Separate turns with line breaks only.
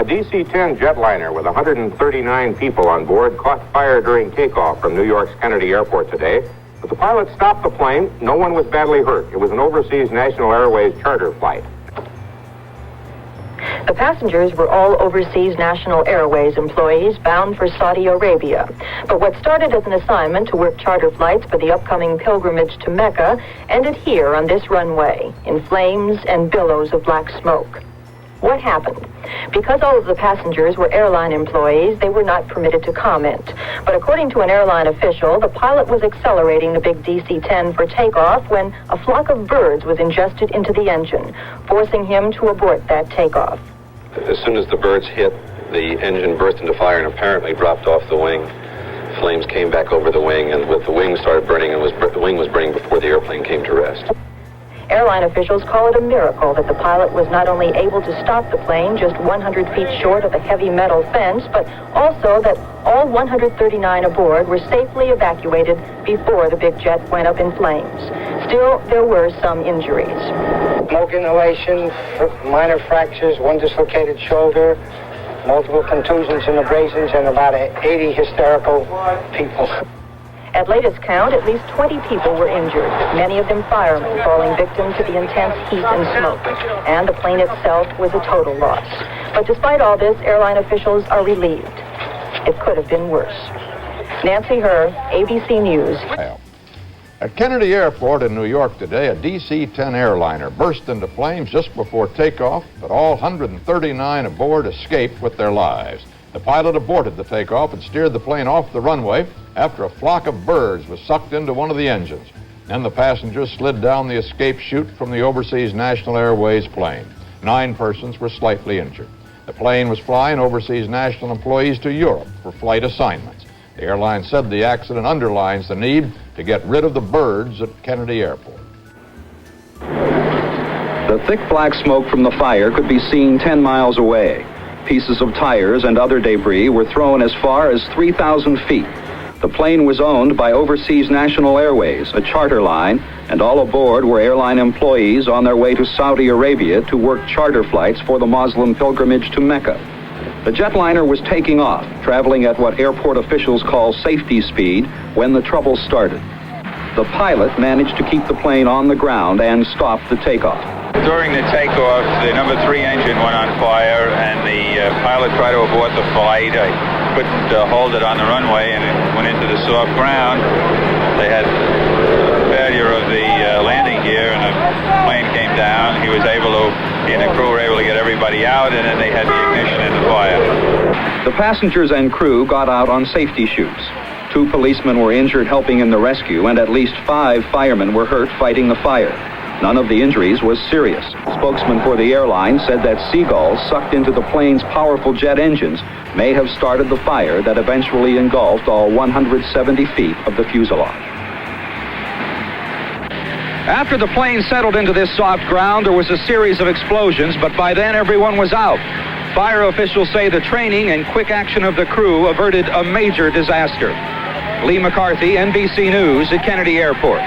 A DC-10 jetliner with 139 people on board caught fire during takeoff from New York's Kennedy Airport today. But the pilot stopped the plane. No one was badly hurt. It was an overseas National Airways charter flight.
The passengers were all overseas National Airways employees bound for Saudi Arabia. But what started as an assignment to work charter flights for the upcoming pilgrimage to Mecca ended here on this runway, in flames and billows of black smoke. What happened? Because all of the passengers were airline employees, they were not permitted to comment. But according to an airline official, the pilot was accelerating the big DC-10 for takeoff when a flock of birds was ingested into the engine, forcing him to abort that takeoff.
As soon as the birds hit, the engine burst into fire and apparently dropped off the wing. Flames came back over the wing, and the wing started burning, and the wing was burning before the airplane came to rest.
Airline officials call it a miracle that the pilot was not only able to stop the plane just 100 feet short of a heavy metal fence, but also that all 139 aboard were safely evacuated before the big jet went up in flames. Still, there were some injuries.
Smoke inhalation, minor fractures, one dislocated shoulder, multiple contusions and abrasions, and about 80 hysterical people.
At latest count, at least 20 people were injured, many of them firemen falling victim to the intense heat and smoke. And the plane itself was a total loss. But despite all this, airline officials are relieved. It could have been worse. Nancy Herr, ABC News.
At Kennedy Airport in New York today, a DC-10 airliner burst into flames just before takeoff, but all 139 aboard escaped with their lives. The pilot aborted the takeoff and steered the plane off the runway after a flock of birds was sucked into one of the engines. Then the passengers slid down the escape chute from the overseas National Airways plane. 9 persons were slightly injured. The plane was flying overseas national employees to Europe for flight assignments. The airline said the accident underlines the need to get rid of the birds at Kennedy Airport.
The thick black smoke from the fire could be seen 10 miles away. Pieces of tires and other debris were thrown as far as 3,000 feet. The plane was owned by Overseas National Airways, a charter line, and all aboard were airline employees on their way to Saudi Arabia to work charter flights for the Muslim pilgrimage to Mecca. The jetliner was taking off, traveling at what airport officials call safety speed, when the trouble started. The pilot managed to keep the plane on the ground and stop the takeoff.
During the takeoff, the number 3 engine went on fire, and the pilot tried to abort the flight. I couldn't hold it on the runway, and it went into the soft ground. They had failure of the landing gear, and the plane came down. He and the crew were able to get everybody out, and then they had the ignition and the fire.
The passengers and crew got out on safety chutes. 2 policemen were injured helping in the rescue, and at least 5 firemen were hurt fighting the fire. None of the injuries was serious. Spokesman for the airline said that seagulls sucked into the plane's powerful jet engines may have started the fire that eventually engulfed all 170 feet of the fuselage. After the plane settled into this soft ground, there was a series of explosions, but by then everyone was out. Fire officials say the training and quick action of the crew averted a major disaster. Lee McCarthy, NBC News at Kennedy Airport.